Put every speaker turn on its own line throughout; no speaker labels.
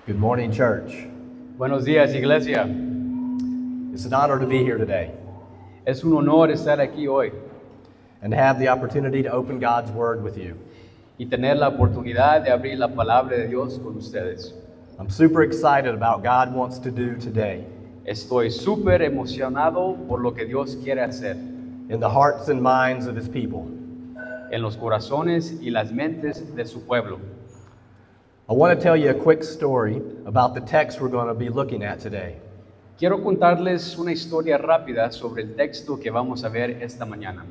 Good morning, church.
Buenos días, iglesia.
It's an honor to be here today
Es un honor estar aquí hoy
and to have the opportunity to open God's Word with you.
y tener la oportunidad de abrir la palabra de Dios con ustedes.
I'm super excited about God wants to do today
Estoy súper emocionado por lo que Dios quiere hacer
in the hearts and minds of His people.
en los corazones y las mentes de su pueblo.
I want to tell you a quick story about the text we're going to be looking at today.
Quiero contarles una historia rápida sobre el texto que vamos a ver esta mañana.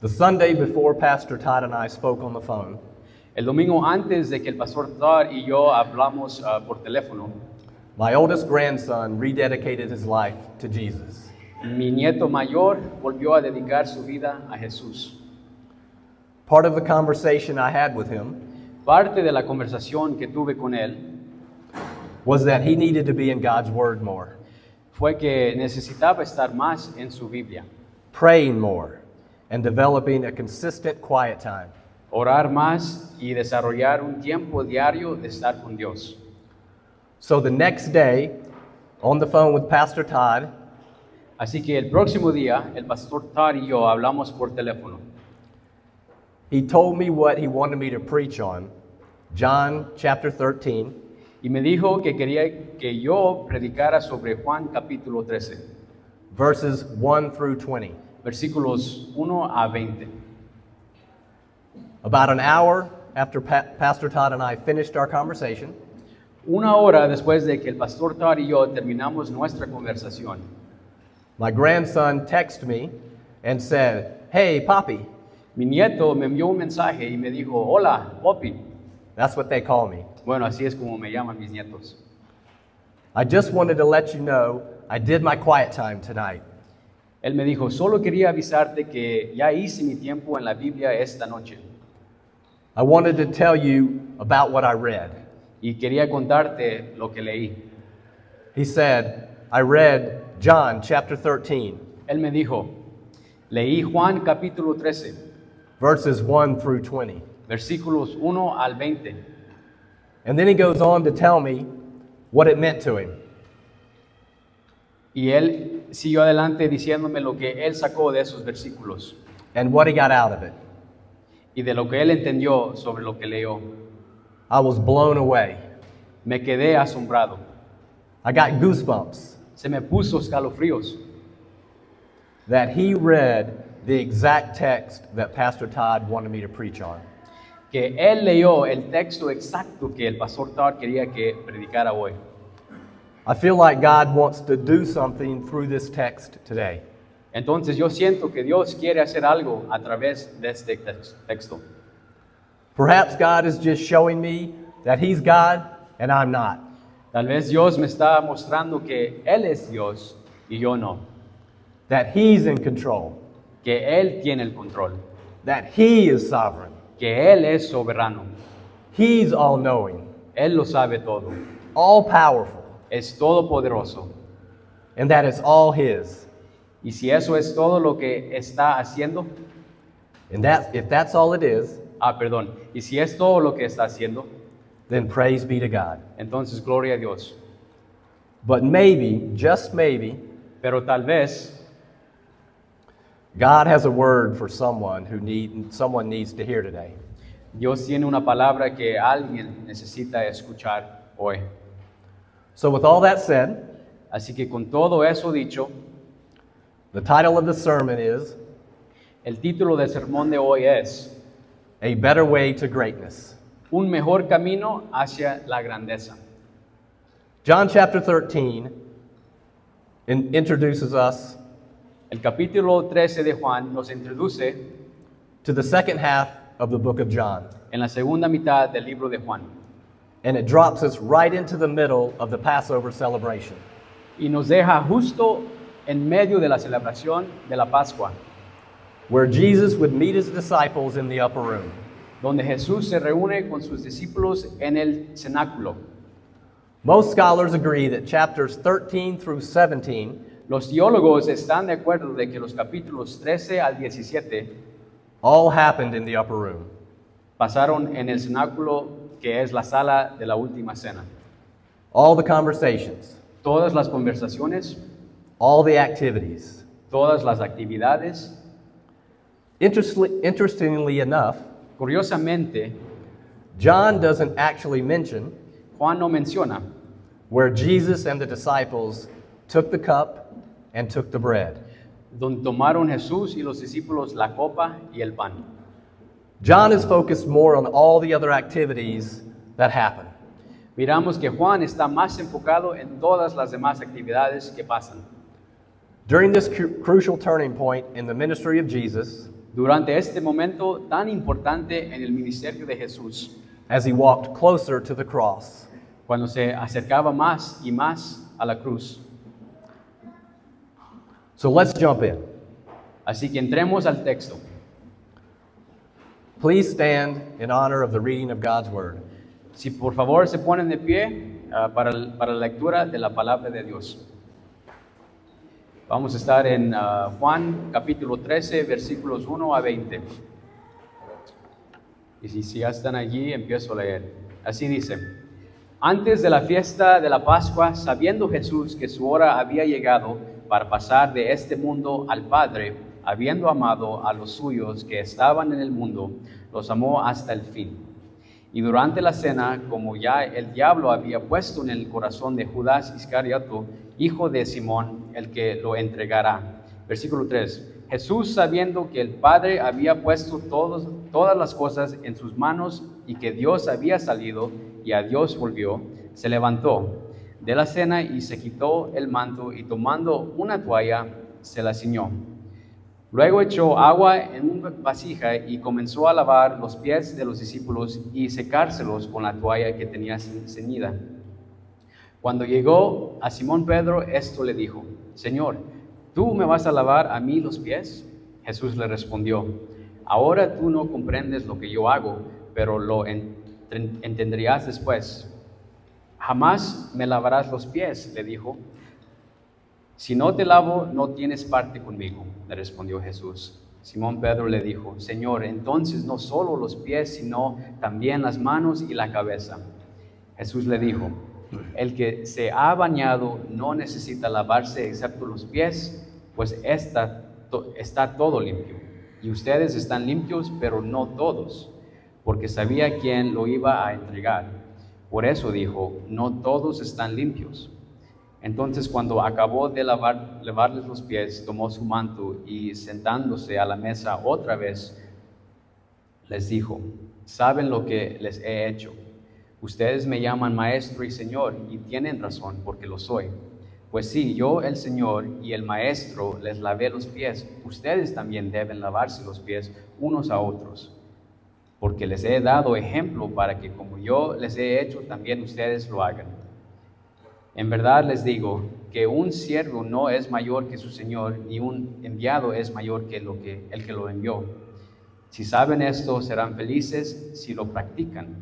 The Sunday before Pastor Todd and I spoke on the phone,
El domingo antes de que el pastor Todd y yo hablamos por teléfono,
my oldest grandson rededicated his life to Jesus.
mi nieto mayor volvió a dedicar su vida a Jesús.
Part of the conversation I had with him
Parte de la conversación que tuve con él
was that he needed to be in God's Word more,
fue que necesitaba estar más en su Biblia,
praying more, and developing a consistent quiet time.
orar más y desarrollar un tiempo diario de estar con Dios.
So the next day, on the phone with Pastor Todd,
Así que el próximo día, el pastor Todd y yo hablamos por teléfono.
he told me what he wanted me to preach on, John chapter 13,
Y me dijo que quería que yo predicara sobre Juan capítulo 13,
verses 1 through 20.
versículos 1 a 20.
About an hour after Pastor Todd and I finished our conversation,
Una hora después de que el pastor Todd y yo terminamos nuestra conversación,
my grandson texted me and said, "Hey, Poppy."
mi nieto me envió un mensaje y me dijo, hola, Poppy.
That's what they call me.
Bueno, así es como me llaman mis nietos.
I just wanted to let you know I did my quiet time tonight.
Él me dijo, solo quería avisarte que ya hice mi tiempo en la Biblia esta noche.
I wanted to tell you about what I read.
Y quería contarte lo que leí.
He said, I read John chapter 13,
Él me dijo, leí Juan capítulo 13,
verses 1 through 20.
versículos 1 al 20.
And then he goes on to tell me what it meant to him.
Y él siguió adelante diciéndome lo que él sacó de esos versículos
And what he got out of it.
y de lo que él entendió sobre lo que leyó.
I was blown away.
Me quedé asombrado.
I got goosebumps
Se me puso escalofríos.
that he read the exact text that Pastor Todd wanted me to preach on.
Que él leyó el texto exacto que el pastor Todd quería que predicara hoy.
I feel like God wants to do something through this text today.
Entonces yo siento que Dios quiere hacer algo a través de este texto.
Perhaps God is just showing me that He's God and I'm not.
Tal vez Dios me está mostrando que Él es Dios y yo no.
That He's in control.
Que Él tiene el control.
That He is sovereign.
Que Él es soberano.
He's all-knowing,
Él lo sabe todo.
all-powerful,
Es todopoderoso.
and that it's all His.
Y si eso es todo lo que está haciendo,
And that, if that's all it is,
perdón. Y si es todo lo que está haciendo,
then praise be to God.
entonces gloria a Dios.
But maybe, just maybe,
Pero tal vez
God has a word for someone someone needs to hear today.
Dios tiene una palabra que alguien necesita escuchar hoy.
So with all that said,
Así que con todo eso dicho,
the title of the sermon is
el título del sermón de hoy es
A Better Way to Greatness.
Un mejor camino hacia la grandeza.
John chapter 13 introduces us
El capítulo 13 de Juan nos introduce
to the second half of the book of John.
en la segunda mitad del libro de Juan
And it drops us right into the middle of the Passover celebration.
y nos deja justo en medio de la celebración de la Pascua,
Where Jesus would meet his disciples in the upper room.
donde Jesús se reúne con sus discípulos en el cenáculo.
Most scholars agree that chapters 13 through 17
Los teólogos están de acuerdo de que los capítulos 13 al 17
all happened in the upper room.
pasaron en el cenáculo, que es la sala de la última cena.
all the conversations,
todas las conversaciones,
all the activities.
todas las actividades.
Interestingly enough,
Curiosamente,
John doesn't actually mention
Juan no menciona
where Jesus and the disciples took the cup and took the bread.
donde tomaron Jesús y los discípulos la copa y el pan.
John is focused more on all the other activities that happen.
Miramos que Juan está más enfocado en todas las demás actividades que pasan.
During this crucial turning point in the ministry of Jesus,
Durante este momento tan importante en el ministerio de Jesús,
as he walked closer to the cross,
cuando se acercaba más y más a la cruz.
so let's jump in.
Así que entremos al texto.
Please stand in honor of the reading of God's word.
Si por favor se ponen de pie para la lectura de la palabra de Dios. Vamos a estar en Juan capítulo 13, versículos 1 a 20. Y si ya están allí, empiezo a leer. Así dice: Antes de la fiesta de la Pascua, sabiendo Jesús que su hora había llegado para pasar de este mundo al Padre, habiendo amado a los suyos que estaban en el mundo, los amó hasta el fin. Y durante la cena, como ya el diablo había puesto en el corazón de Judas Iscariote, hijo de Simón, el que lo entregará. Versículo 3. Jesús, sabiendo que el Padre había puesto todas las cosas en sus manos y que Dios había salido y a Dios volvió, se levantó de la cena y se quitó el manto y tomando una toalla se la ciñó. Luego echó agua en una vasija y comenzó a lavar los pies de los discípulos y secárselos con la toalla que tenía ceñida. Cuando llegó a Simón Pedro, esto le dijo: Señor, ¿tú me vas a lavar a mí los pies? Jesús le respondió: Ahora tú no comprendes lo que yo hago, pero lo entenderías después. Jamás me lavarás los pies, le dijo. Si no te lavo, no tienes parte conmigo, le respondió Jesús. Simón Pedro le dijo: Señor, entonces no solo los pies, sino también las manos y la cabeza. Jesús le dijo: El que se ha bañado no necesita lavarse excepto los pies, pues está todo limpio. Y ustedes están limpios, pero no todos, porque sabía quién lo iba a entregar. Por eso dijo: no todos están limpios. Entonces, cuando acabó de lavarles los pies, tomó su manto y sentándose a la mesa otra vez, les dijo: ¿Saben lo que les he hecho? Ustedes me llaman maestro y señor, y tienen razón, porque lo soy. Pues sí, yo, el Señor y el maestro, les lavé los pies. Ustedes también deben lavarse los pies unos a otros, porque les he dado ejemplo para que como yo les he hecho, también ustedes lo hagan. En verdad les digo que un siervo no es mayor que su señor, ni un enviado es mayor que el que lo envió. Si saben esto, serán felices si lo practican.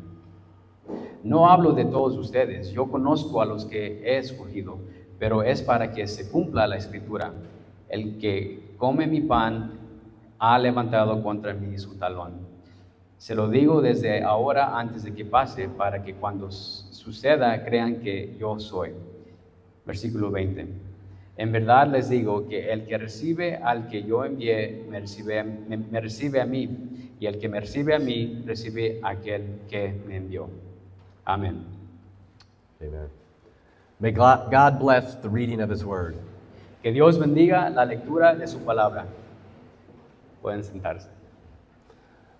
No hablo de todos ustedes, yo conozco a los que he escogido, pero es para que se cumpla la escritura. El que come mi pan ha levantado contra mí su talón. Se lo digo desde ahora antes de que pase, para que cuando suceda crean que yo soy. Versículo 20. En verdad les digo que el que recibe al que yo envié me recibe a mí, y el que me recibe a mí recibe a aquel que me envió. Amén.
Amen. May God bless the reading of his word.
Que Dios bendiga la lectura de su palabra. Pueden sentarse.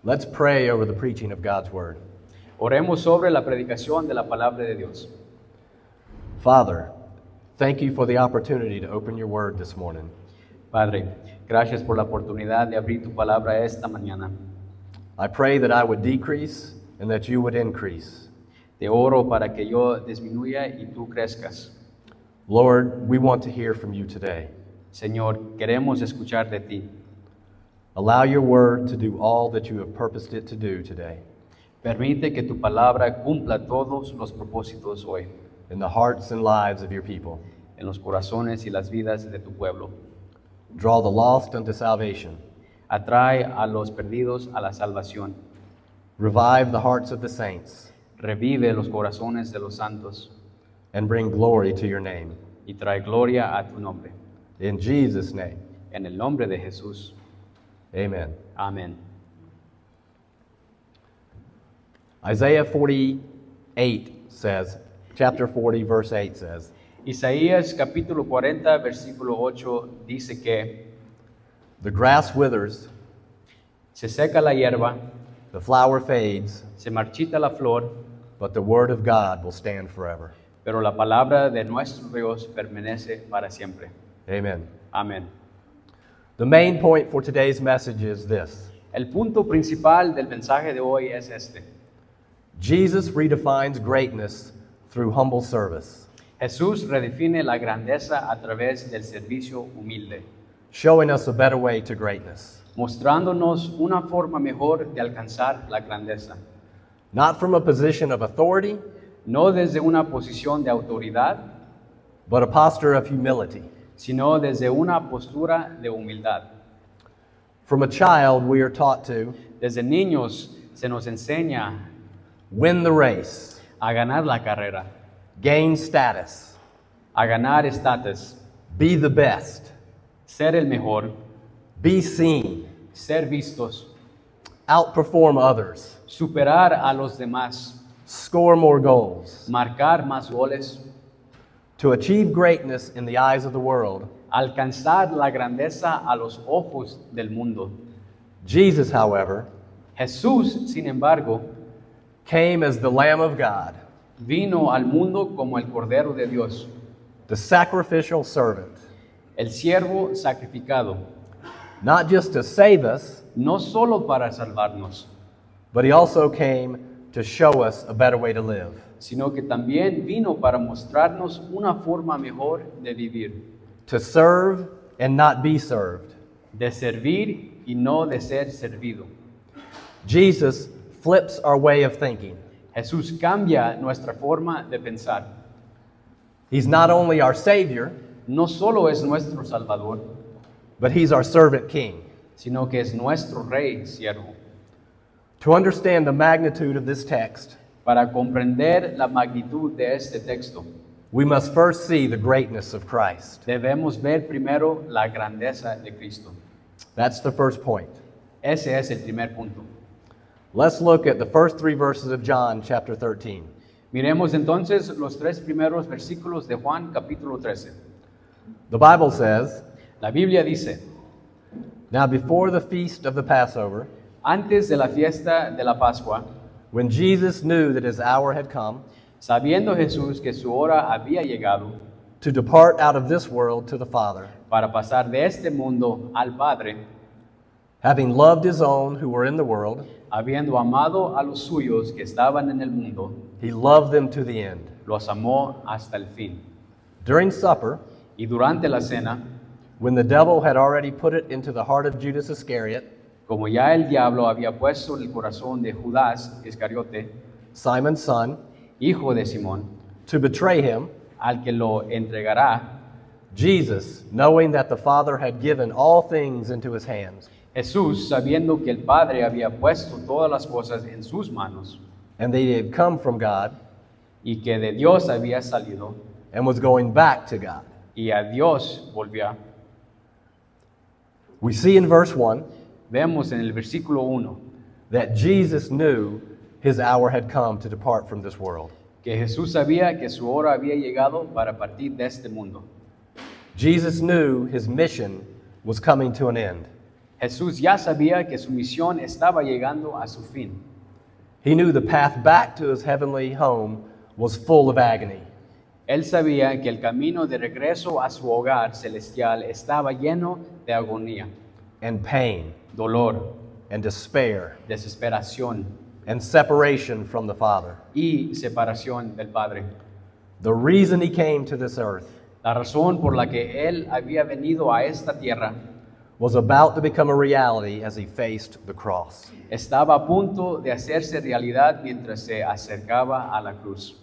Let's pray over the preaching of God's word.
Oremos sobre la predicación de la palabra de Dios.
Father, thank you for the opportunity to open your word this morning.
Padre, gracias por la oportunidad de abrir tu palabra esta mañana.
I pray that I would decrease and that you would increase.
Te oro para que yo disminuya y tú crezcas.
Lord, we want to hear from you today.
Señor, queremos escuchar de ti.
Allow your word to do all that you have purposed it to do today.
Permite que tu palabra cumpla todos los propósitos hoy,
In the hearts and lives of your people.
en los corazones y las vidas de tu pueblo.
Draw the lost unto salvation.
Atrae a los perdidos a la salvación.
Revive the hearts of the saints.
Revive los corazones de los santos.
and bring glory to your name.
y trae gloria a tu nombre.
In Jesus' name,
En el nombre de Jesús.
amen.
Amén.
Isaiah 48 says, chapter 40, verse 8 says,
Isaías capítulo 40, versículo 8 dice que
the grass withers,
se seca la hierba,
the flower fades,
se marchita la flor,
but the word of God will stand forever.
pero la palabra de nuestro Dios permanece para siempre.
Amen.
Amén.
The main point for today's message is this:
El punto principal del mensaje de hoy es este.
Jesus redefines greatness through humble service,
Jesús redefine la grandeza a través del servicio humilde,
showing us a better way to greatness.
mostrándonos una forma mejor de alcanzar la grandeza.
Not from a position of authority,
No desde una posición de autoridad,
but a posture of humility.
sino desde una postura de humildad.
From a child, we are taught to
Desde niños se nos enseña
win the race,
a ganar la carrera,
gain status,
a ganar estatus,
be the best,
ser el mejor,
be seen,
ser vistos,
outperform others,
superar a los demás,
score more goals.
marcar más goles,
To achieve greatness in the eyes of the world,
alcanzar la grandeza a los ojos del mundo.
Jesus, however,
Jesús, sin embargo,
came as the Lamb of God,
vino al mundo como el Cordero de Dios,
the sacrificial servant,
el siervo sacrificado,
not just to save us,
no solo para salvarnos,
but he also came to show us a better way to live.
sino que también vino para mostrarnos una forma mejor de vivir,
To serve and not be served.
de servir y no de ser servido.
Jesus flips our way of thinking.
Jesús cambia nuestra forma de pensar.
He's not only our Savior,
No solo es nuestro Salvador,
but he's our servant king.
sino que es nuestro Rey siervo.
To understand the magnitude of this text,
Para comprender la magnitud de este texto,
we must first see the greatness of Christ.
debemos ver primero la grandeza de Cristo.
That's the first point.
Ese es el primer punto.
Let's look at the first 3 verses of John chapter 13.
Miremos entonces los 3 primeros versículos de Juan capítulo 13.
The Bible says,
La Biblia dice,
now before the feast of the Passover,
antes de la fiesta de la Pascua,
when Jesus knew that his hour had come
sabiendo Jesús que su hora había llegado
to depart out of this world to the Father,
para pasar de este mundo al Padre,
having loved his own who were in the world,
habiendo amado a los suyos que estaban en el mundo,
he loved them to the end.
los amó hasta el fin.
During supper,
Y durante la cena,
when the devil had already put it into the heart of Judas Iscariot,
como ya el diablo había puesto en el corazón de Judas Iscariote,
Simon's son,
hijo de Simón,
to betray him,
al que lo entregará,
Jesus, knowing that the Father had given all things into his hands,
Jesús, sabiendo que el Padre había puesto todas las cosas en sus manos
and that he had come from God
y que de Dios había salido
and was going back to God.
y a Dios volvía,
We see in verse 1
vemos en el versículo 1
that Jesus knew his hour had come to depart from this world.
que Jesús sabía que su hora había llegado para partir de este mundo.
Jesus knew his mission was coming to an end.
Jesús ya sabía que su misión estaba llegando a su fin.
He knew the path back to his heavenly home was full of agony.
Él sabía que el camino de regreso a su hogar celestial estaba lleno de agonía,
And pain
dolor,
and despair
desesperación
and separation from the Father.
y separación del Padre.
The reason he came to this earth
La razón por la que Él había venido a esta tierra
was about to become a reality as he faced the cross.
estaba a punto de hacerse realidad mientras se acercaba a la cruz.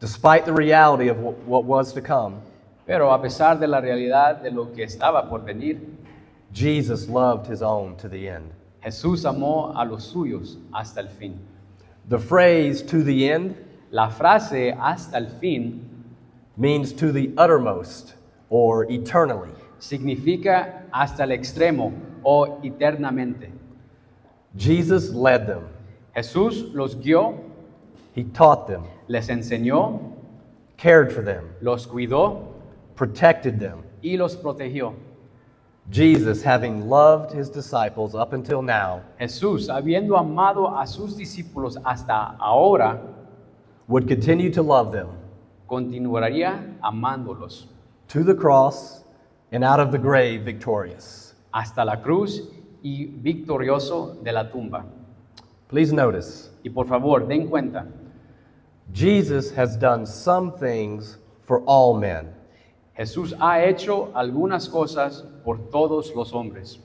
Despite the reality of what was to come,
Pero a pesar de la realidad de lo que estaba por venir,
Jesus loved his own to the end.
Jesús amó a los suyos hasta el fin.
The phrase "to the end"
La frase hasta el fin
means to the uttermost or eternally.
Significa hasta el extremo o eternamente.
Jesus led them.
Jesús los guió,
He taught them,
les enseñó,
cared for them,
los cuidó
protected them.
y los protegió.
Jesus, having loved his disciples up until now,
Jesús, habiendo amado a sus discípulos hasta ahora,
would continue to love them
continuaría amándolos
to the cross and out of the grave victorious.
hasta la cruz y victorioso de la tumba.
Please notice,
Y por favor, den cuenta,
Jesus has done some things for all men.
Jesús ha hecho algunas cosas por todos los hombres.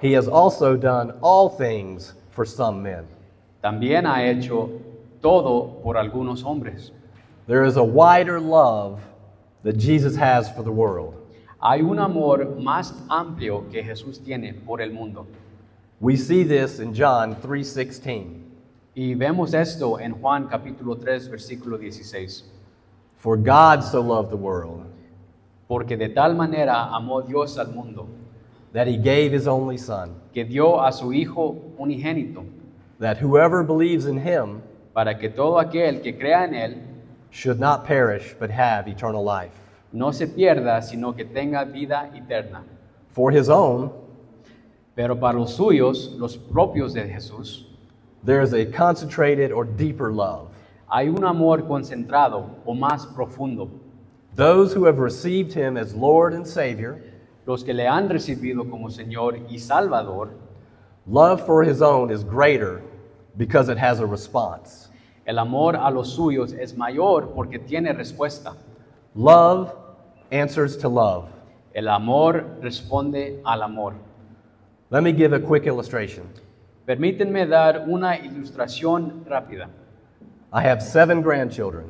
He has also done all things for some men.
También ha hecho todo por algunos hombres.
There is a wider love that Jesus has for the world.
Hay un amor más amplio que Jesús tiene por el mundo.
We see this in John 3:16.
Y vemos esto en Juan capítulo 3, versículo 16.
For God so loved the world
Porque de tal manera amó Dios al mundo,
that he gave his only Son,
que dio a su Hijo unigénito,
that whoever believes in him
para que todo aquel que crea en Él
should not perish but have eternal life.
no se pierda, sino que tenga vida eterna.
For his own,
Pero para los suyos, los propios de Jesús,
there is a concentrated or deeper love.
hay un amor concentrado o más profundo.
Those who have received him as Lord and Savior,
Los que le han recibido como Señor y Salvador,
love for his own is greater because it has a response.
el amor a los suyos es mayor porque tiene respuesta.
Love answers to love.
El amor responde al amor.
Let me give a quick illustration.
Permítanme dar una ilustración rápida.
I have 7 grandchildren,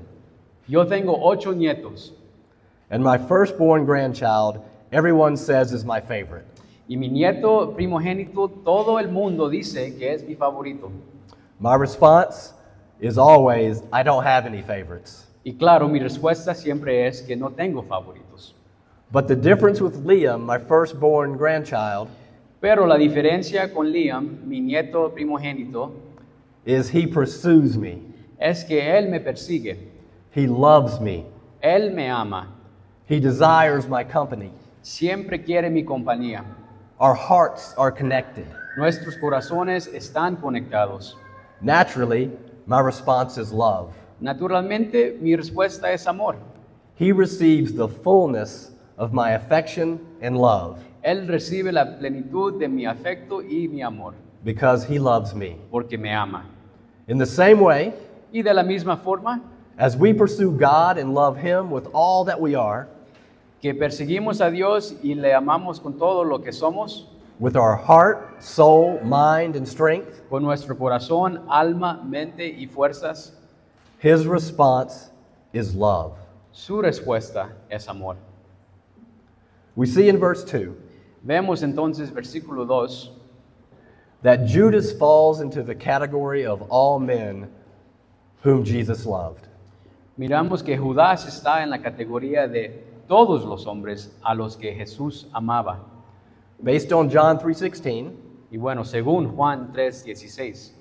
Yo tengo 8 nietos
and my firstborn grandchild, everyone says is my favorite.
y mi nieto primogénito, todo el mundo dice que es mi favorito.
My response is always, I don't have any favorites.
Y claro, mi respuesta siempre es que no tengo favoritos.
But the difference with Liam, my firstborn grandchild,
Pero la diferencia con Liam, mi nieto primogénito,
is he pursues me.
es que él me persigue,
He loves me.
él me ama,
He desires my company.
siempre quiere mi compañía.
Our hearts are connected.
Nuestros corazones están conectados.
Naturally, my response is love.
Naturalmente, mi respuesta es amor.
He receives the fullness of my affection and love
Él recibe la plenitud de mi afecto y mi amor,
because he loves me.
porque me ama.
In the same way,
Y de la misma forma
as we pursue God and love him with all that we are,
que perseguimos a Dios y le amamos con todo lo que somos,
with our heart, soul, mind, and strength,
con nuestro corazón, alma, mente y fuerzas,
his response is love.
su respuesta es amor.
We see in verse 2
Vemos entonces versículo 2
that Judas falls into the category of all men whom Jesus loved.
Miramos que Judas está en la categoría de todos los hombres a los que Jesús amaba.
Based on John 3:16,
Y bueno, según Juan 3:16.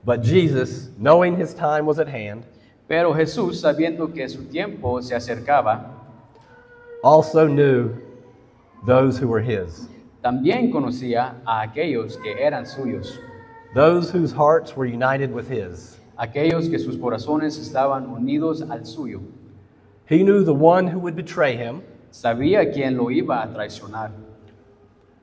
but Jesus, knowing his time was at hand,
Pero Jesús, sabiendo que su tiempo se acercaba,
also knew those who were his,
también conocía a aquellos que eran suyos,
those whose hearts were united with his.
aquellos que sus corazones estaban unidos al suyo.
He knew the one who would betray him.
Sabía quién lo iba a traicionar.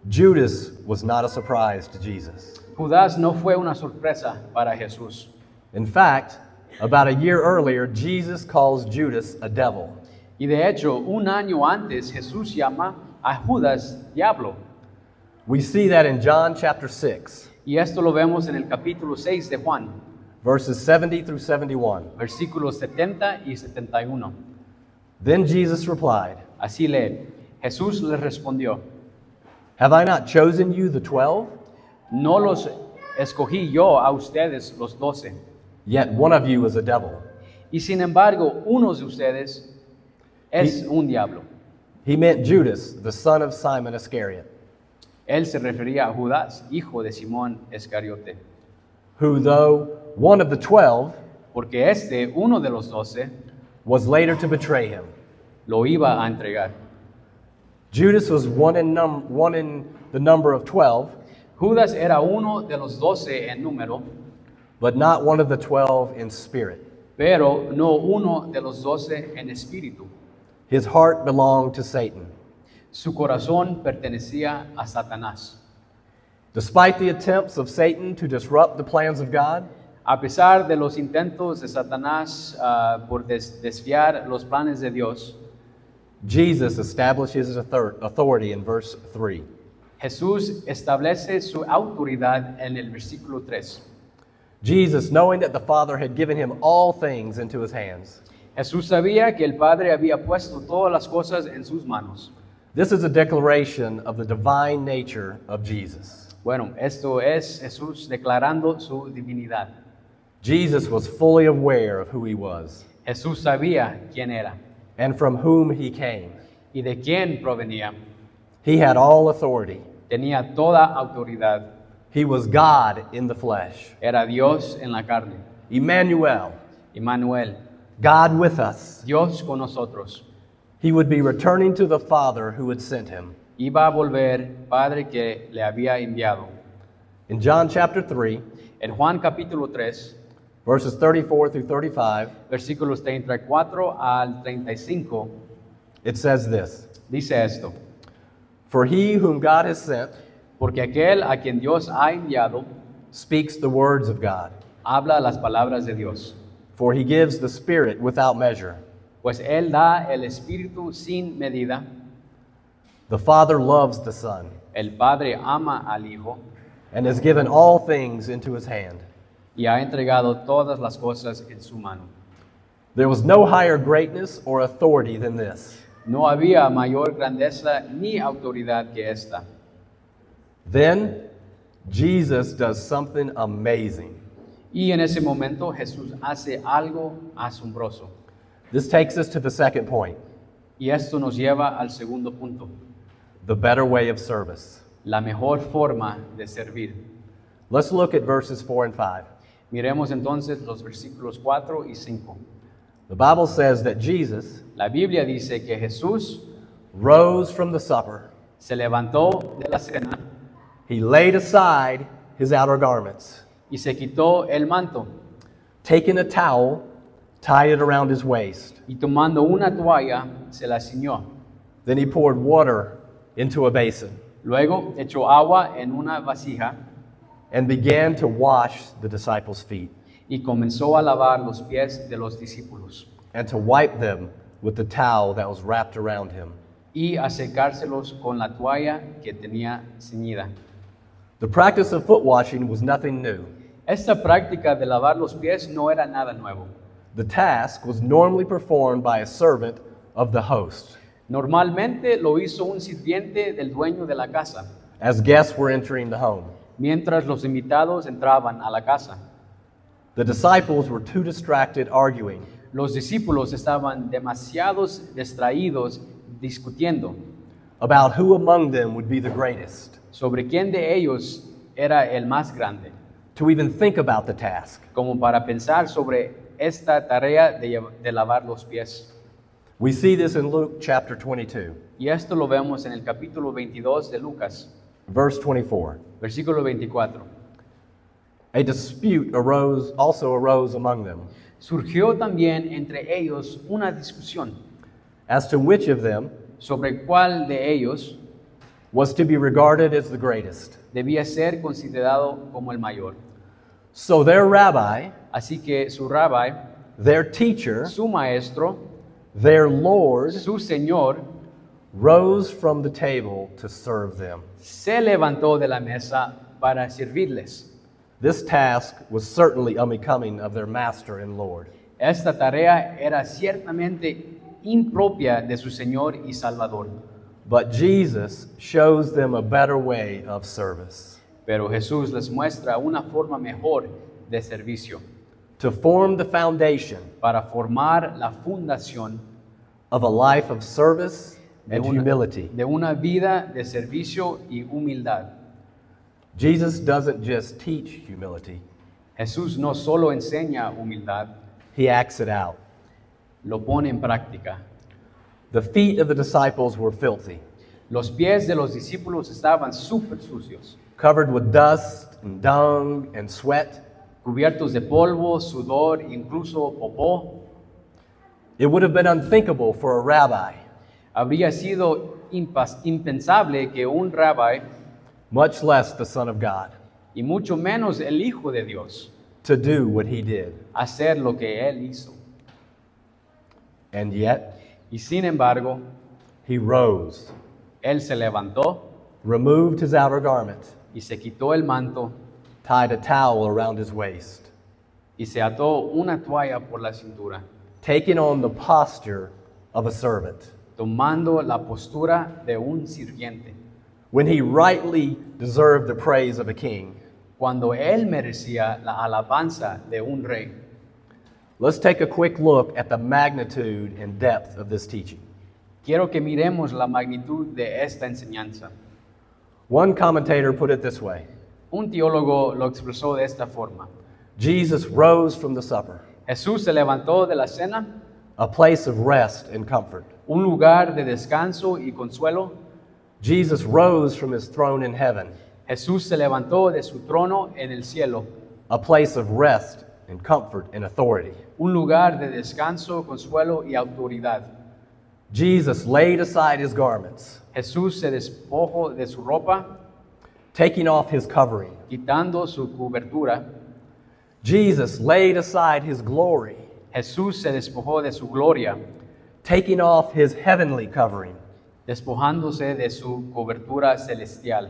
Judas was not a surprise to Jesus.
Judas no fue una sorpresa para Jesús.
In fact, about a year earlier, Jesus calls Judas a devil.
Y de hecho, un año antes Jesús llama a Judas diablo.
We see that in John chapter 6,
Y esto lo vemos en el capítulo 6 de Juan,
verses 70 through 71.
versículos 70 y 71.
Then Jesus replied,
Así lee, Jesús les respondió,
Have I not chosen you the 12?
no los escogí yo a ustedes los 12.
Yet one of you is a devil.
Y sin embargo, unos de ustedes Es un diablo.
He meant Judas, the son of Simon Iscariot,
Él se refería a Judas, hijo de Simón Iscariote,
who, though one of the 12,
porque uno de los 12,
was later to betray him.
lo iba a entregar.
Judas was one in the number of 12,
Judas era uno de los 12 en número,
but not one of the 12 in spirit.
pero no uno de los 12 en espíritu.
His heart belonged to Satan.
Su corazón pertenecía a Satanás.
Despite the attempts of Satan to disrupt the plans of God,
A pesar de los intentos de Satanás por desviar los planes de Dios,
Jesus establishes his authority in verse 3.
Jesús establece su autoridad en el versículo 3.
Jesus, knowing that the Father had given him all things into his hands.
Jesús sabía que el Padre había puesto todas las cosas en sus manos.
This is a declaration of the divine nature of Jesus.
Bueno, esto es Jesús declarando su divinidad.
Jesus was fully aware of who he was
Jesús sabía quién era
and from whom he came.
y de quién provenía.
He had all authority.
Tenía toda autoridad.
He was God in the flesh.
Era Dios en la carne.
Emmanuel,
Emmanuel,
God with us.
Dios con nosotros.
He would be returning to the Father who had sent him.
Iba a volver, Padre que le había enviado.
In John chapter 3,
En Juan capítulo 3,
verses 34 through 35,
versículos 34 al 35,
it says this:
dice esto:
For he whom God has sent
Porque aquel a quien Dios ha enviado
speaks the words of God,
habla las palabras de Dios,
for he gives the Spirit without measure.
pues Él da el Espíritu sin medida.
The Father loves the Son
El Padre ama al Hijo
and has given all things into his hand.
y ha entregado todas las cosas en su mano.
There was no higher greatness or authority than this.
No había mayor grandeza ni autoridad que esta.
Then Jesus does something amazing.
Y en ese momento Jesús hace algo asombroso.
This takes us to the second point,
Y esto nos lleva al segundo punto,
the better way of service.
la mejor forma de servir.
Let's look at verses 4 and 5.
Miremos entonces los versículos 4 y 5.
The Bible says that Jesus
La Biblia dice que Jesús
rose from the supper.
se levantó de la cena
He laid aside his outer garments,
y se quitó el manto
taking a towel, tied it around his waist.
y tomando una toalla se la ciñó.
Then he poured water into a basin
Luego echó agua en una vasija
and began to wash the disciples' feet
y comenzó a lavar los pies de los discípulos
and to wipe them with the towel that was wrapped around him.
y a secárselos con la toalla que tenía ceñida.
The practice of foot washing was nothing new.
Esta práctica de lavar los pies no era nada nuevo.
The task was normally performed by a servant of the host
Normalmente lo hizo un sirviente del dueño de la casa,
as guests were entering the home.
mientras los invitados entraban a la casa.
The disciples were too distracted arguing
Los discípulos estaban demasiados distraídos discutiendo
about who among them would be the greatest
sobre quién de ellos era el más grande,
to even think about the task.
como para pensar sobre esta tarea de lavar los pies.
We see this in Luke chapter 22,
Y esto lo vemos en el capítulo 22 de Lucas,
verse 24.
versículo 24.
A dispute also arose among them
Surgió también entre ellos una discusión
as to which of them
sobre cuál de ellos
was to be regarded as the greatest.
debía ser considerado como el mayor.
So their rabbi,
Así que su rabbi,
their teacher,
su maestro,
their Lord,
su señor,
rose from the table to serve them.
se levantó de la mesa para servirles.
This task was certainly unbecoming of their master and Lord.
Esta tarea era ciertamente impropia de su Señor y Salvador.
But Jesus shows them a better way of service.
Pero Jesús les muestra una forma mejor de servicio
To form the foundation
para formar la fundación
of a life of service and humility.
de una vida de servicio y humildad.
Jesus doesn't just teach humility,
Jesús no solo enseña humildad,
he acts it out.
lo pone en práctica.
The feet of the disciples were filthy,
Los pies de los discípulos estaban súper sucios,
covered with dust and dung and sweat.
cubiertos de polvo, sudor, incluso popó.
It would have been unthinkable for a rabbi,
Habría sido impensable que un rabbi,
much less the Son of God,
y mucho menos el Hijo de Dios,
to do what he did.
hacer lo que él hizo.
And yet,
Y sin embargo,
he rose,
él se levantó
removed his outer garment,
y se quitó el manto
tied a towel around his waist,
y se ató una toalla por la cintura,
taking on the posture of a servant,
tomando la postura de un sirviente,
when he rightly deserved the praise of a king.
cuando él merecía la alabanza de un rey.
Let's take a quick look at the magnitude and depth of this teaching.
Quiero que miremos la magnitud de esta enseñanza.
One commentator put it this way:
Un teólogo lo expresó de esta forma.
Jesus rose from the supper,
Jesús se levantó de la cena,
a place of rest and comfort.
un lugar de descanso y consuelo.
Jesus rose from his throne in heaven,
Jesús se levantó de su trono en el cielo,
a place of rest and comfort and authority.
un lugar de descanso, consuelo y autoridad.
Jesus laid aside his garments,
Jesús se despojó de su ropa,
taking off his covering.
quitando su cobertura.
Jesus laid aside his glory,
Jesús se despojó de su gloria,
taking off his heavenly covering.
despojándose de su cobertura celestial.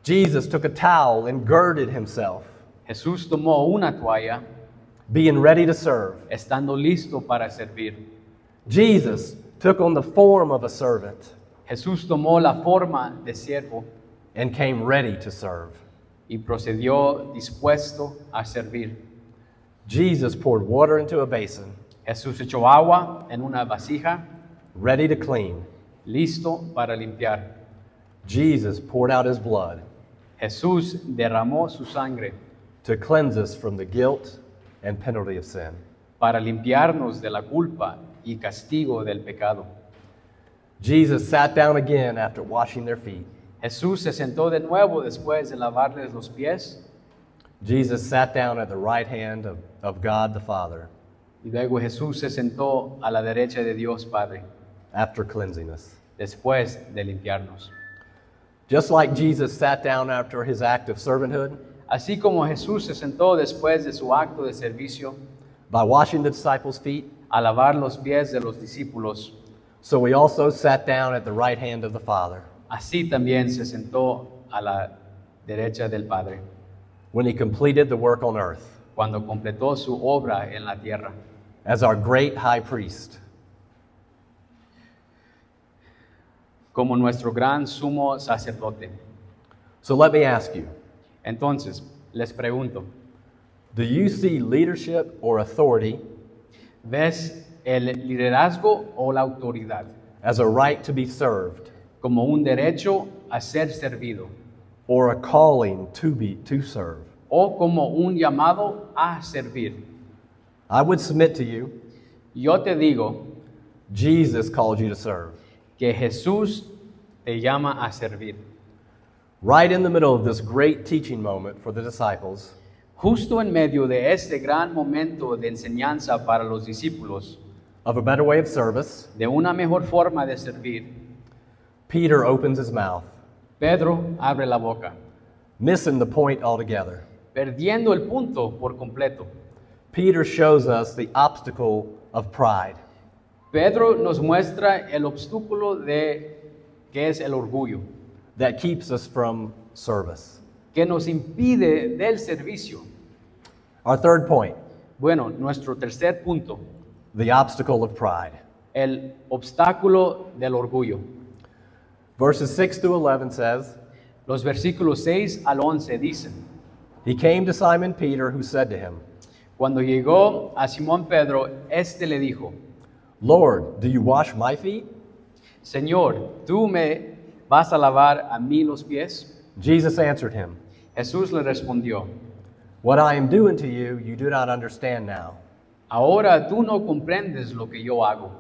Jesus took a towel and girded himself,
Jesús tomó una toalla,
being ready to serve.
estando listo para servir.
Jesus took on the form of a servant
Jesús tomó la forma de siervo
and came ready to serve.
y procedió dispuesto a servir.
Jesus poured water into a basin,
Jesús echó agua en una vasija,
ready to clean.
listo para limpiar.
Jesus poured out his blood
Jesús derramó su sangre
to cleanse us from the guilt and penalty of sin.
para limpiarnos de la culpa y castigo del pecado.
Jesus sat down again after washing their feet.
Jesús se sentó de nuevo después de lavarles los pies
Jesus sat down at the right hand of God the Father
y luego Jesús se sentó a la derecha de Dios Padre
after cleansing us.
después de limpiarnos.
Just like Jesus sat down after his act of servanthood
Así como Jesús se sentó después de su acto de servicio
by washing the disciples' feet,
a lavar los pies de los discípulos,
so he also sat down at the right hand of the Father
así también se sentó a la derecha del Padre
when he completed the work on earth
cuando completó su obra en la tierra
as our great high priest.
como nuestro gran sumo sacerdote.
So let me ask you,
Entonces, les pregunto,
do you see leadership or authority
¿ves el liderazgo o la autoridad
as a right to be served
como un derecho a ser servido
or a calling to serve?
o como un llamado a servir?
I would submit to you,
Yo te digo
Jesus called you to serve.
que Jesús te llama a servir.
Right in the middle of this great teaching moment for the disciples,
Justo en medio de este gran momento de enseñanza para los discípulos,
of a better way of service,
de una mejor forma de servir,
Peter opens his mouth,
Pedro abre la boca,
missing the point altogether.
perdiendo el punto por completo.
Peter shows us the obstacle of pride.
Pedro nos muestra el obstáculo de que es el orgullo,
that keeps us from service.
que nos impide del servicio.
Our third point,
Bueno, nuestro tercer punto,
the obstacle of pride.
el obstáculo del orgullo.
Verses 6 through 11 says,
Los versículos 6 al 11 dicen,
He came to Simon Peter, who said to him,
cuando llegó a Simón Pedro, éste le dijo,
Lord, do you wash my feet?
Señor, ¿tú me vas a lavar a mí los pies?
Jesus answered him,
Jesús le respondió,
What I am doing to you, you do not understand now,
ahora tú no comprendes lo que yo hago,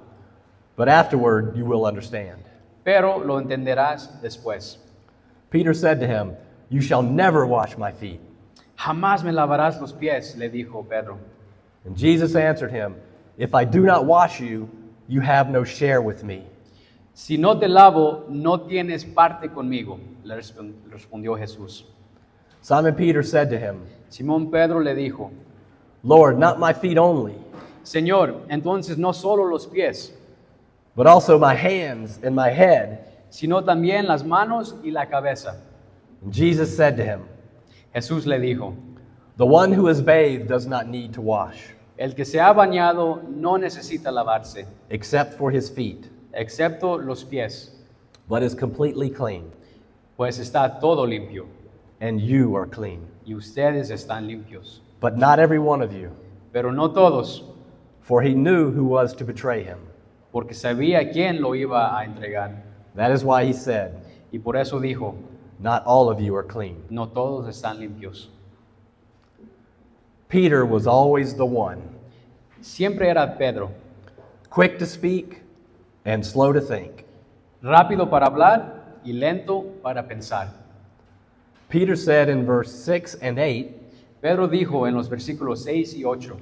but afterward you will understand.
pero lo entenderás después.
Peter said to him, You shall never wash my feet.
Jamás me lavarás los pies, le dijo Pedro.
And Jesus answered him, If I do not wash you, you have no share with me.
Si no te lavo, no tienes parte conmigo, le respondió Jesús.
Simon Peter said to him,
Simón Pedro le dijo,
Lord, not my feet only,
Señor, entonces no solo los pies,
but also my hands and my head.
sino también las manos y la cabeza.
And Jesus said to him,
Jesús le dijo,
The one who is bathed does not need to wash,
el que se ha bañado no necesita lavarse,
except for his feet,
excepto los pies,
but is completely clean,
pues está todo limpio,
and you are clean.
y ustedes están limpios.
But not every one of you,
Pero no todos,
for he knew who was to betray him.
porque sabía quién lo iba a entregar.
That is why he said,
Y por eso dijo,
Not all of you are clean.
no todos están limpios.
Peter was always the one,
Siempre era Pedro,
quick to speak and slow to think.
rápido para hablar y lento para pensar.
Peter said in verse 6 and 8,
Pedro dijo en los versículos 6 y 8,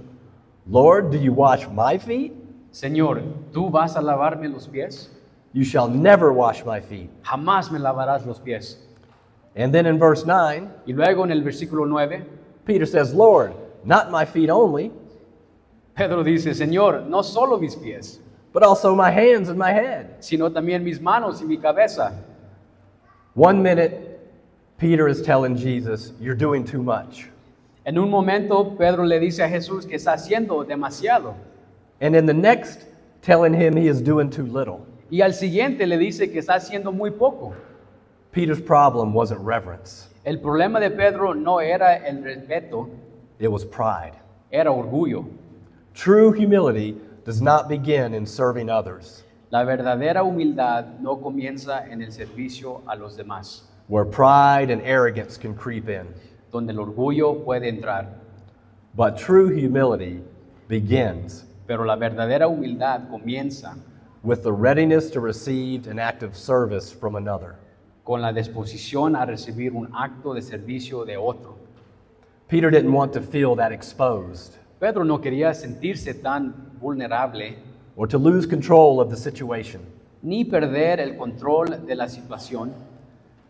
Lord, do you wash my feet?
Señor, ¿tú vas a lavarme los pies?
You shall never wash my feet.
Jamás me lavarás los pies.
And then in verse 9,
Y luego en el versículo 9,
Peter says, Lord, not my feet only,
Pedro dice, Señor, no solo mis pies,
but also my hands and my head.
sino también mis manos y mi cabeza.
1 minute, Peter is telling Jesus, You're doing too much.
En un momento, Pedro le dice a Jesús que está haciendo demasiado.
And in the next, telling him he is doing too little.
Y al siguiente le dice que está haciendo muy poco.
Peter's problem wasn't reverence,
El problema de Pedro no era el respeto,
it was pride.
era orgullo.
True humility does not begin in serving others,
La verdadera humildad no comienza en el servicio a los demás,
where pride and arrogance can creep in.
donde el orgullo puede entrar.
But true humility begins
Pero la verdadera humildad comienza
with the readiness to receive an act of service from another.
con la disposición a recibir un acto de servicio de otro.
Peter didn't want to feel that exposed
Pedro no quería sentirse tan vulnerable
or to lose control of the situation.
ni perder el control de la situación.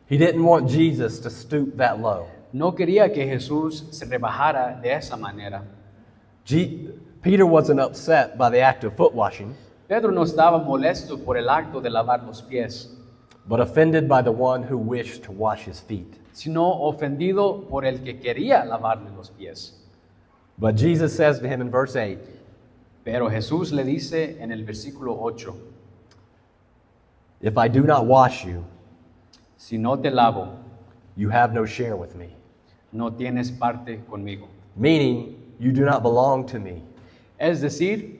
He didn't want Jesus to stoop that low.
No quería que Jesús se rebajara de esa manera.
Peter wasn't upset by the act of foot washing,
Pedro no estaba molesto por el acto de lavar los pies,
but offended by the one who wished to wash his feet.
sino ofendido por el que quería lavarle los pies.
But Jesus says to him in verse 8,
Pero Jesús le dice en el versículo 8,
If I do not wash you,
si no te lavo,
you have no share with me.
no tienes parte conmigo.
Meaning, you do not belong to me.
Es decir,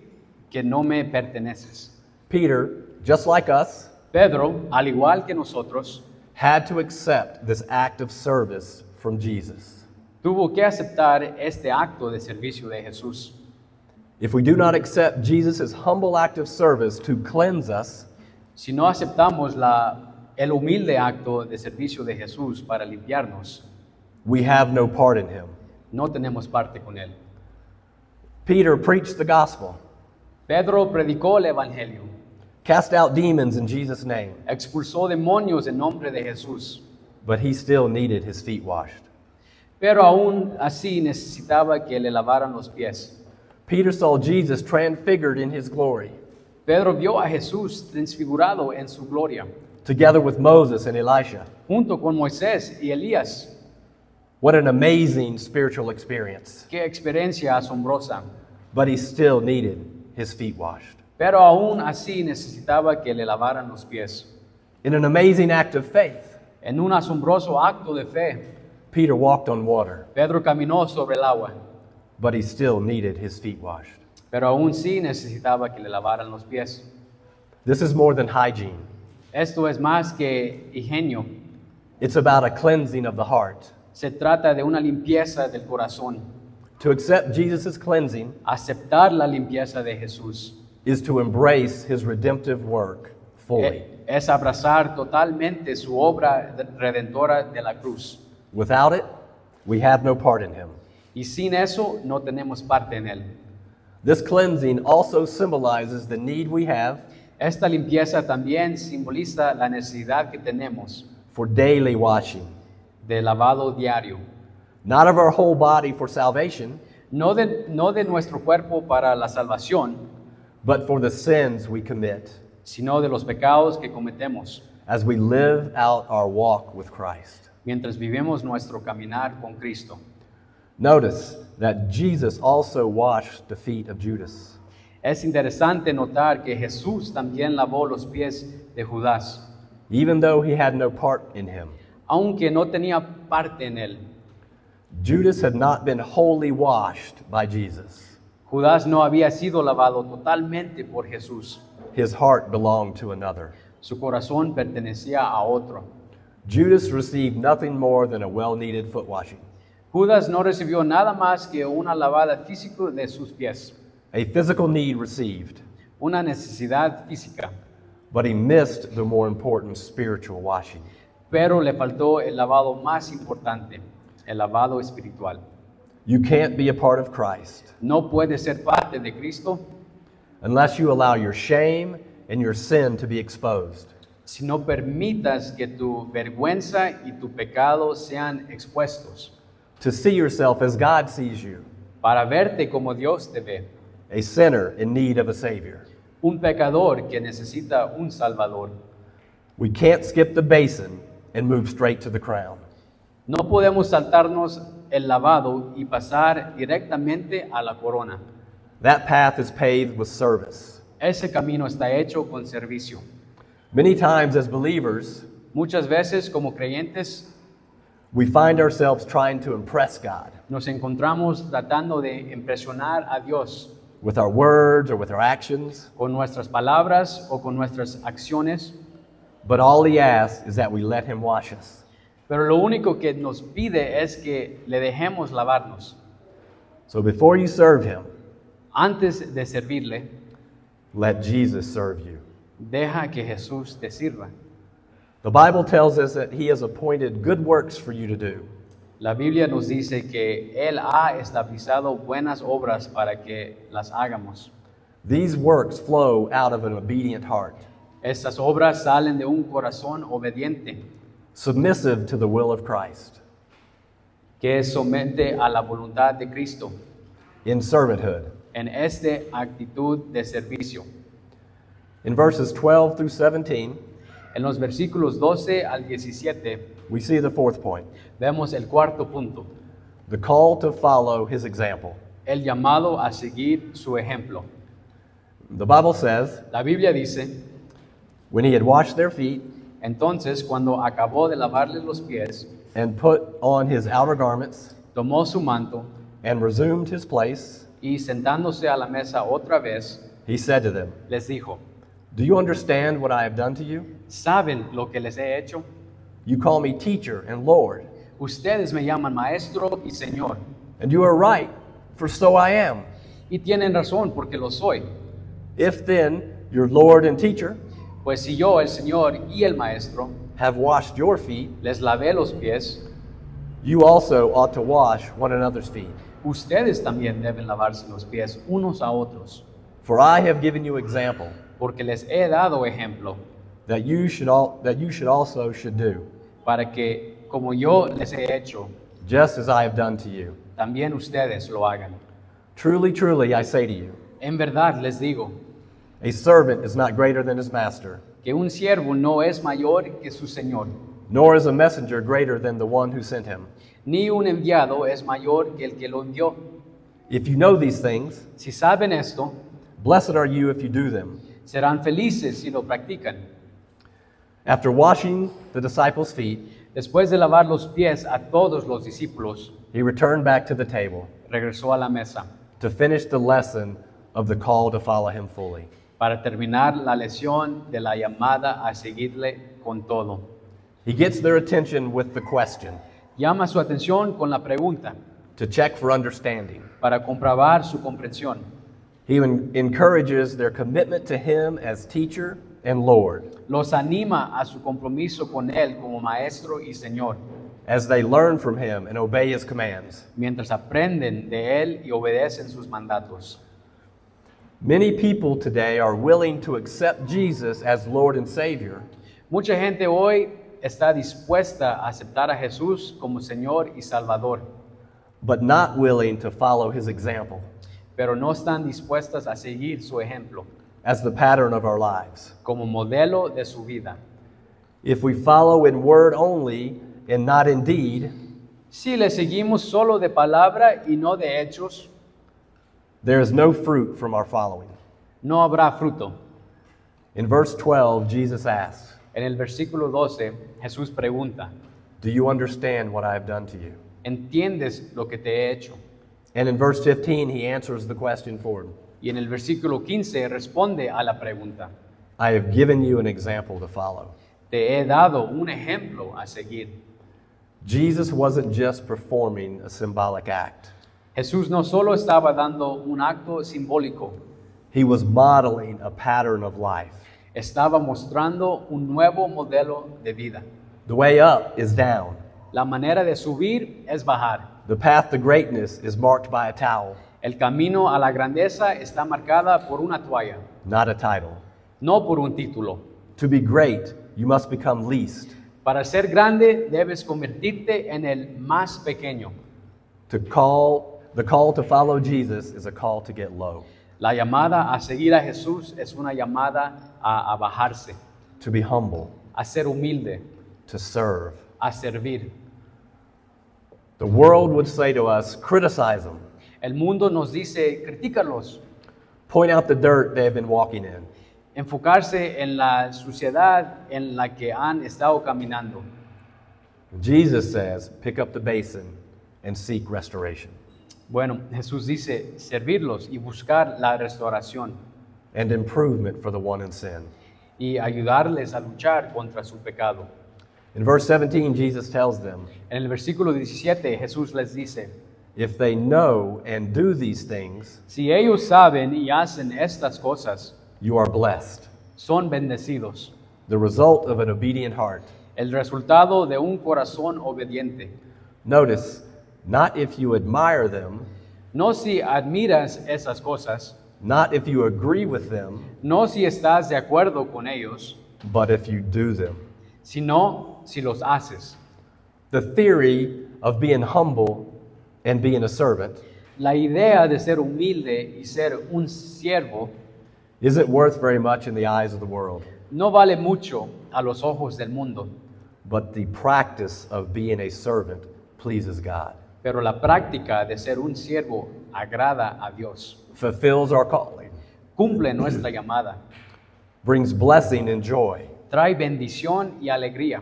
que no me perteneces.
Peter, just like us,
Pedro, al igual que nosotros,
had to accept this act of service from Jesus.
tuvo que aceptar este acto de servicio de Jesús.
If we do not accept Jesus' humble act of service to cleanse us,
Si no aceptamos el humilde acto de servicio de Jesús para limpiarnos,
we have no part in him.
no tenemos parte con Él.
Peter preached the gospel,
Pedro predicó el Evangelio,
cast out demons in Jesus' name,
expulsó demonios en nombre de Jesús,
but he still needed his feet washed.
pero aún así necesitaba que le lavaran los pies.
Peter saw Jesus transfigured in his glory,
Pedro vio a Jesús transfigurado en su gloria,
together with Moses and Elisha.
junto con Moisés y Elías.
What an amazing spiritual experience.
Qué experiencia asombrosa.
But he still needed his feet washed.
Pero aún así necesitaba que le lavaran los pies.
In an amazing act of faith,
En un asombroso acto de fe,
Peter walked on water,
Pedro caminó sobre el agua,
but he still needed his feet washed.
pero aún sí necesitaba que le lavaran los pies.
This is more than hygiene.
Esto es más que higiene.
It's about a cleansing of the heart.
Se trata de una limpieza del corazón.
To accept Jesus' cleansing
Aceptar la limpieza de Jesús
is to embrace his redemptive work fully.
es abrazar totalmente su obra redentora de la cruz.
Without it, we have no part in him.
Y sin eso no tenemos parte en él.
This cleansing also symbolizes the need we have
Esta limpieza también simboliza la necesidad que tenemos
for daily washing,
de lavado diario.
not of our whole body for salvation,
No de nuestro cuerpo para la salvación,
but for the sins we commit
sino de los pecados que cometemos
as we live out our walk with Christ.
mientras vivimos nuestro caminar con Cristo.
Notice that Jesus also washed the feet of Judas.
Es interesante notar que Jesús también lavó los pies de Judas,
Even though he had no part in him,
aunque no tenía parte en él.
Judas had not been wholly washed by Jesus.
Judas no había sido lavado totalmente por Jesús.
His heart belonged to another.
Su corazón pertenecía a otro.
Judas received nothing more than a well-needed foot washing,
Judas no recibió nada más que una lavada física de sus pies,
a physical need received,
una necesidad física,
but he missed the more important spiritual washing.
pero le faltó el lavado más importante, el lavado espiritual.
You can't be a part of Christ
No puedes ser parte de Cristo
unless you allow your shame and your sin to be exposed.
si no permitas que tu vergüenza y tu pecado sean expuestos,
To see yourself as God sees you,
para verte como Dios te ve,
a sinner in need of a Savior.
un pecador que necesita un Salvador.
We can't skip the basin and move straight to the crown.
No podemos saltarnos el lavado y pasar directamente a la corona.
That path is paved with service.
Ese camino está hecho con servicio.
Many times as believers,
Muchas veces como creyentes
we find ourselves trying to impress God
nos encontramos tratando de impresionar a Dios
with our words or with our actions,
con nuestras palabras o con nuestras acciones,
but all he asks is that we let him wash us.
pero lo único que nos pide es que le dejemos lavarnos.
So before you serve him,
Antes de servirle,
let Jesus serve you.
deja que Jesús te sirva.
The Bible tells us that he has appointed good works for you to do.
La Biblia nos dice que Él ha estabilizado buenas obras para que las hagamos.
These works flow out of an obedient heart,
Estas obras salen de un corazón obediente
submissive to the will of Christ,
que somete a la voluntad de Cristo
in servanthood.
en esta actitud de servicio.
In verses 12 through 17,
En los versículos 12 al 17
we see the fourth point,
vemos el cuarto punto,
the call to follow his example.
el llamado a seguir su ejemplo.
The Bible says,
La Biblia dice,
when he had washed their feet
entonces cuando acabó de lavarles los pies,
and put on his outer garments
tomó su manto
and resumed his place,
y sentándose a la mesa otra vez,
he said to them,
les dijo,
do you understand what I have done to you?
¿saben lo que les he hecho?
You call me teacher and Lord,
Ustedes me llaman maestro y señor,
and you are right, for so I am.
y tienen razón porque lo soy.
If then your Lord and teacher
Pues si yo, el Señor y el maestro,
have washed your feet,
les lavé los pies,
you also ought to wash one another's feet.
ustedes también deben lavarse los pies unos a otros,
For I have given you example
porque les he dado ejemplo
that you should also do,
para que, como yo les he hecho,
just as I have done to you.
también ustedes lo hagan.
Truly, truly, I say to you,
En verdad les digo
a servant is not greater than his master,
que un siervo no es mayor que su Señor,
nor is a messenger greater than the one who sent him.
ni un enviado es mayor que el que lo envió.
If you know these things,
Si saben esto,
blessed are you if you do them.
serán felices si lo practican.
After washing the disciples' feet,
Después de lavar los pies a todos los discípulos,
he returned back to the table
regresó a la mesa
to finish the lesson of the call to follow him fully.
para terminar la lección de la llamada a seguirle con todo.
He gets their attention with the question
Llama su atención con la pregunta
to check for understanding.
para comprobar su comprensión.
He encourages their commitment to him as teacher and Lord
Los anima a su compromiso con Él como Maestro y Señor,
as they learn from him and obey his commands.
mientras aprenden de Él y obedecen sus mandatos.
Many people today are willing to accept Jesus as Lord and Savior,
Mucha gente hoy está dispuesta a aceptar a Jesús como Señor y Salvador,
but not willing to follow his example
pero no están dispuestas a seguir su ejemplo
as the pattern of our lives.
como modelo de su vida.
If we follow in word only and not in deed,
Si le seguimos solo de palabra y no de hechos,
there is no fruit from our following.
no habrá fruto.
In verse 12, Jesus asks,
En el versículo 12, Jesús pregunta,
"Do you understand what I have done to you?"
¿entiendes lo que te he hecho?
And in verse 15, he answers the question for him.
Y en el versículo 15 responde a la pregunta,
I have given you an example to follow.
te he dado un ejemplo a seguir.
Jesus wasn't just performing a symbolic act.
Jesús no solo estaba dando un acto simbólico,
He was modeling a pattern of life.
estaba mostrando un nuevo modelo de vida.
The way up is down.
La manera de subir es bajar.
The path to greatness is marked by a towel,
El camino a la grandeza está marcada por una toalla,
not a title.
no por un título.
To be great, you must become least.
Para ser grande debes convertirte en el más pequeño.
The call to follow Jesus is a call to get low,
La llamada a seguir a Jesús es una llamada a bajarse,
to be humble,
a ser humilde,
to serve.
a servir.
The world would say to us, criticize them,
El mundo nos dice, critícalos,
point out the dirt they've been walking in.
enfocarse en la suciedad en la que han estado caminando.
Jesus says, pick up the basin and seek restoration
Bueno, Jesús dice, servirlos y buscar la restauración
and improvement for the one in sin.
y ayudarles a luchar contra su pecado.
In verse 17, Jesus tells them,
En el versículo 17 Jesús les dice,
if they know and do these things,
si ellos saben y hacen estas cosas,
you are blessed.
son bendecidos.
The result of an obedient heart.
El resultado de un corazón obediente.
Notice, not if you admire them,
No si admiras esas cosas,
not if you agree with them,
no si estás de acuerdo con ellos,
but if you do them.
sino si los haces.
The theory of being humble and being a servant
La idea de ser humilde y ser un siervo
isn't worth very much in the eyes of the world,
no vale mucho a los ojos del mundo,
but the practice of being a servant pleases God,
pero la práctica de ser un siervo agrada a Dios,
fulfills our calling,
cumple nuestra llamada,
brings blessing and joy.
trae bendición y alegría.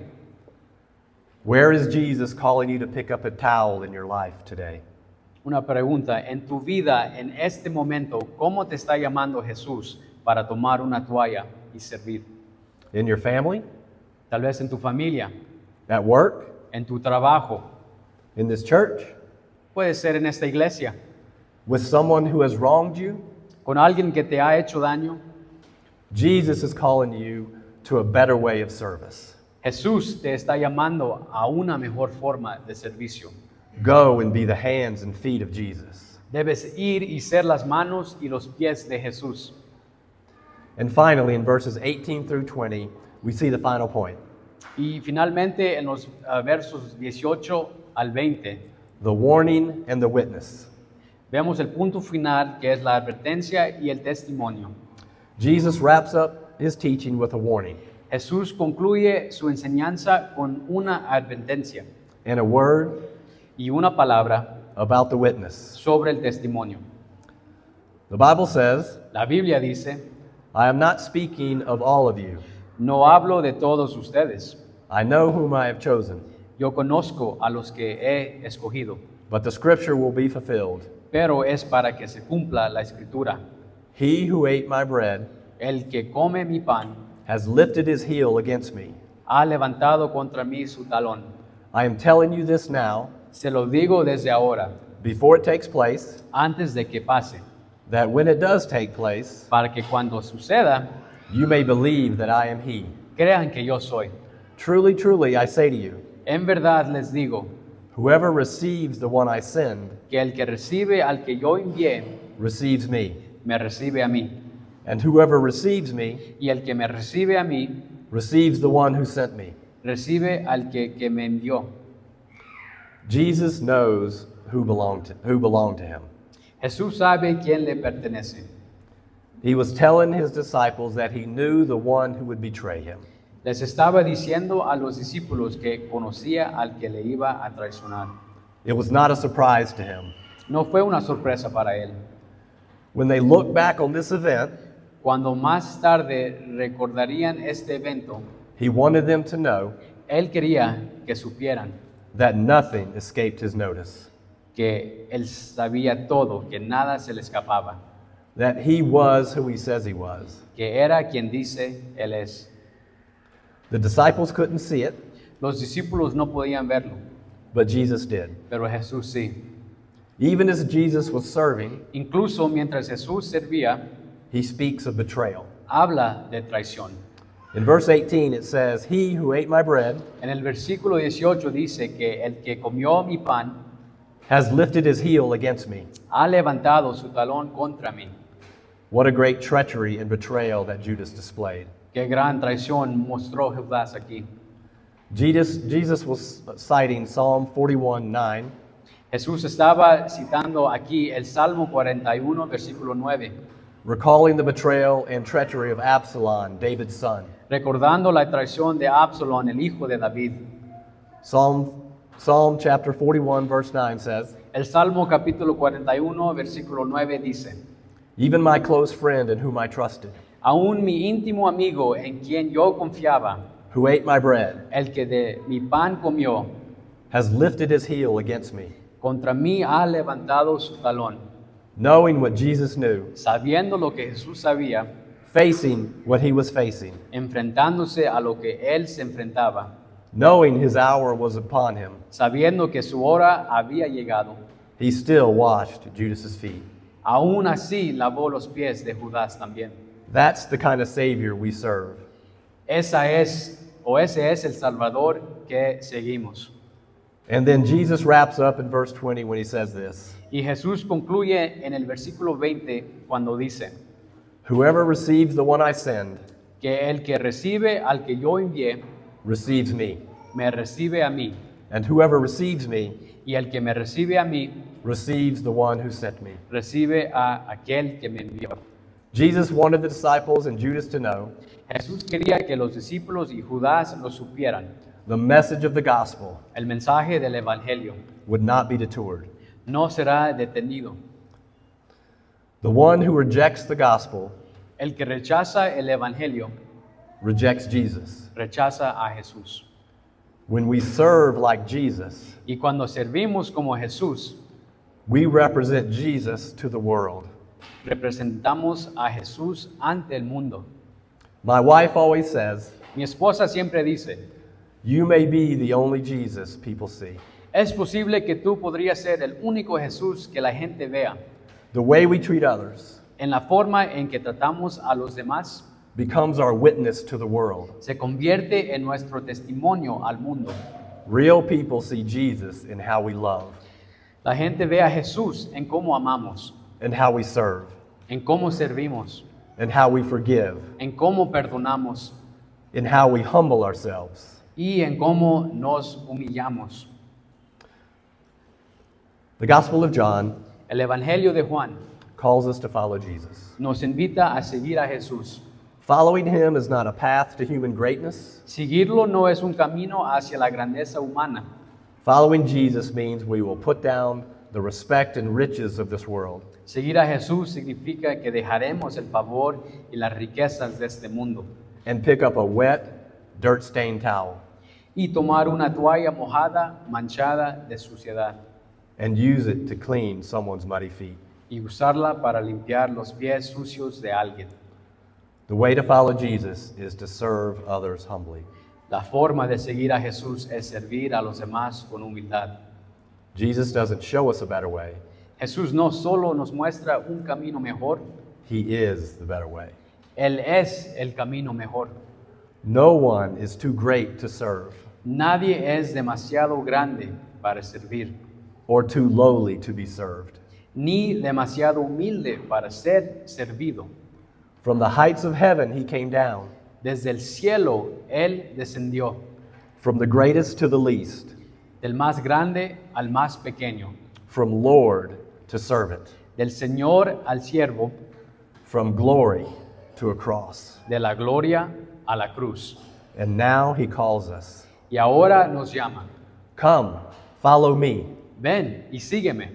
Where is Jesus calling you to pick up a towel in your life today?
Una pregunta, en tu vida, en este momento, ¿cómo te está llamando Jesús para tomar una toalla y servir?
In your family?
Tal vez en tu familia,
At work?
en tu trabajo,
In this church?
puede ser en esta iglesia,
With someone who has wronged you?
con alguien que te ha hecho daño.
Jesus is calling you to a better way of service.
Jesús te está llamando a una mejor forma de servicio.
Go and be the hands and feet of Jesus.
Debes ir y ser las manos y los pies de Jesús.
And finally, in verses 18 through 20, we see the final point.
Y finalmente en los versos 18 al 20,
The warning and the witness.
vemos el punto final que es la advertencia y el testimonio.
Jesus wraps up his teaching with a warning
Jesús concluye su enseñanza con una advertencia
and a word
y una palabra
about the witness.
sobre el testimonio.
The Bible says,
La Biblia dice,
I am not speaking of all of you.
no hablo de todos ustedes.
I know whom I have chosen,
Yo conozco a los que he escogido,
but the scripture will be fulfilled.
pero es para que se cumpla la escritura.
He who ate my bread
El que come mi pan
has lifted his heel against me.
ha levantado contra mí su talón.
I am telling you this now,
Se lo digo desde ahora,
before it takes place,
antes de que pase,
that when it does take place,
para que cuando suceda,
you may believe that I am he.
crean que yo soy.
Truly, truly, I say to you,
En verdad les digo
whoever receives the one I send
que el que recibe al que yo envié,
receives me,
me recibe a mí.
and whoever receives me
Y el que me recibe a mí,
receives the one who sent me.
recibe al que me envió.
Jesus knows who belong to him.
Jesús sabe quién le pertenece.
He was telling his disciples that he knew the one who would betray him.
Les estaba diciendo a los discípulos que conocía al que le iba a traicionar.
It was not a surprise to him.
No fue una sorpresa para él.
When they look back on this event,
Cuando más tarde recordarían este evento,
he wanted them to know
él quería que supieran
that nothing escaped his notice,
que él sabía todo, que nada se le escapaba,
that he was who he says he was.
que era quien dice él es.
The disciples couldn't see it,
Los discípulos no podían verlo,
but Jesus did.
pero Jesús sí.
Even as Jesus was serving,
Incluso mientras Jesús servía,
he speaks of betrayal.
habla de traición.
In verse 18, it says, He who ate my bread
En el versículo 18 dice que el que comió mi pan
has lifted his heel against me.
ha levantado su talón contra mí.
What a great treachery and betrayal that Judas displayed.
Qué gran traición mostró Judas aquí.
Jesus was citing Psalm 41:9,
Jesús estaba citando aquí el Salmo 41, versículo 9,
recalling the betrayal and treachery of Absalom, David's son.
recordando la traición de Absalón, el hijo de David.
Psalm chapter 41, verse 9 says,
El Salmo capítulo 41, versículo 9 dice,
Even my close friend in whom I trusted,
aún mi íntimo amigo en quien yo confiaba,
who ate my bread,
el que de mi pan comió,
has lifted his heel against me.
contra mí ha levantado su talón,
Knowing what Jesus knew,
sabiendo lo que Jesús sabía,
facing what he was facing,
enfrentándose a lo que él se enfrentaba,
knowing his hour was upon him,
sabiendo que su hora había llegado,
he still washed Judas's feet.
aún así lavó los pies de Judas también.
That's the kind of Savior we serve.
Ese es el Salvador que seguimos.
And then Jesus wraps up in verse 20 when he says this,
Y Jesús concluye en el versículo 20 cuando dice
Whoever receives the one I send
que el que recibe al que yo envié,
receives me,
me recibe a mí,
and whoever receives me
y el que me recibe a mí,
receives the one who sent me.
recibe a aquel que me envió.
Jesus wanted the disciples and Judas to know
Jesús quería que los discípulos y Judas lo supieran.
the message of the gospel
El mensaje del Evangelio
would not be detoured.
no será detenido.
The one who rejects the gospel
El que rechaza el Evangelio,
rejects Jesus.
rechaza a Jesús.
When we serve like Jesus,
Y cuando servimos como Jesús,
we represent Jesus to the world.
representamos a Jesús ante el mundo.
My wife always says,
Mi esposa siempre dice,
You may be the only Jesus people see.
es posible que tú podrías ser el único Jesús que la gente vea.
The way we treat others
En la forma en que tratamos a los demás,
becomes our witness to the world.
se convierte en nuestro testimonio al mundo.
Real people see Jesus in how we love
La gente ve a Jesús en cómo amamos,
and how we serve
en cómo servimos,
and how we forgive,
en cómo perdonamos
in how we humble ourselves.
y en cómo nos humillamos.
The Gospel of John
El Evangelio de Juan
calls us to follow Jesus.
nos invita a seguir a Jesús.
Following him is not a path to human greatness.
Seguirlo no es un camino hacia la grandeza humana.
Following Jesus means we will put down the respect and riches of this world
Seguir a Jesús significa que dejaremos el favor y las riquezas de este mundo
and pick up a wet, dirt-stained towel
y tomar una toalla mojada, manchada de suciedad
and use it to clean someone's muddy feet.
y usarla para limpiar los pies sucios de alguien.
The way to follow Jesus is to serve others humbly.
La forma de seguir a Jesús es servir a los demás con humildad.
Jesus doesn't show us a better way.
Jesús no solo nos muestra un camino mejor,
He is the better way.
Él es el camino mejor.
No one is too great to serve
Nadie es demasiado grande para servir,
or too lowly to be served.
ni demasiado humilde para ser servido.
From the heights of heaven, He came down.
Desde el cielo Él descendió,
From the greatest to the least,
del más grande al más pequeño,
from Lord to servant,
del Señor al siervo,
from glory to a cross.
de la gloria a la cruz.
And now He calls us.
Y ahora nos llama,
Come, follow me.
ven y sígueme,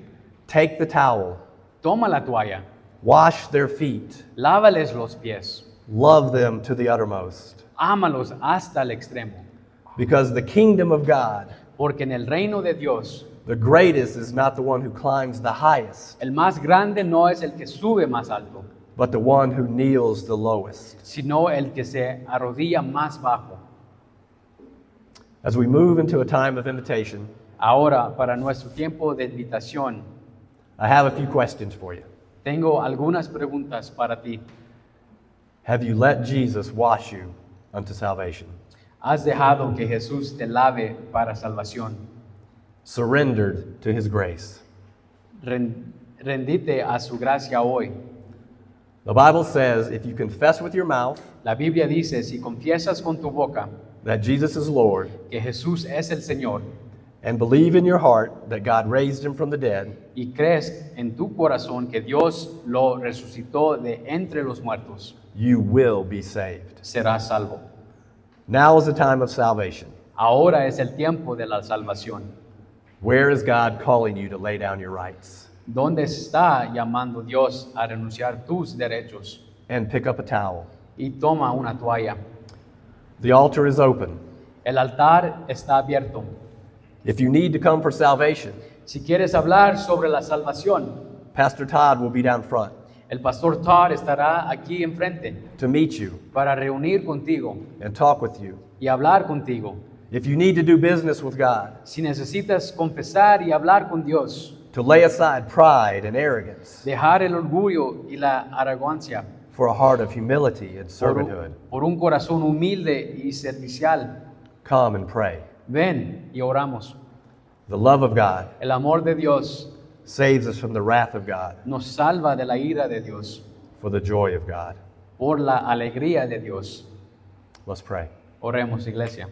Take the towel.
toma la toalla,
Wash their feet.
lávales los pies,
Love them to the uttermost.
ámalos hasta el extremo,
Because the kingdom of God,
porque en el reino de Dios,
the greatest is not the one who climbs the highest,
el más grande no es el que sube más alto,
but the one who kneels the lowest.
sino el que se arrodilla más bajo.
As we move into a time of invitation,
Ahora, para nuestro tiempo de invitación,
I have a few questions for you.
tengo algunas preguntas para ti.
Have you let Jesus wash you unto salvation?
¿Has dejado que Jesús te lave para salvación?
Surrendered to His grace?
Rendite a su gracia hoy.
The Bible says if you confess with your mouth
La Biblia dice, si confiesas con tu boca
that Jesus is Lord
que Jesús es el Señor
and believe in your heart that God raised Him from the dead,
y crees en tu corazón que Dios lo resucitó de entre los muertos,
you will be saved.
serás salvo.
Now is the time of salvation.
Ahora es el tiempo de la salvación.
Where is God calling you to lay down your rights
¿Dónde está llamando Dios a renunciar tus derechos?
and pick up a towel?
Y toma una toalla.
The altar is open.
El altar está abierto.
If you need to come for salvation,
Si quieres hablar sobre la salvación,
Pastor Todd will be down front
el pastor Todd estará aquí enfrente
to meet you
para reunir contigo
and talk with you.
y hablar contigo.
If you need to do business with God,
Si necesitas confesar y hablar con Dios,
to lay aside pride and arrogance
dejar el orgullo y la arrogancia
for a heart of humility and
por
servanthood,
por un corazón humilde y servicial,
come and pray.
ven y oramos.
The love of God
El amor de Dios
saves us from the wrath of God
nos salva de la ira de Dios
for the joy of God.
por la alegría de Dios.
Let's pray.
Oremos, iglesia.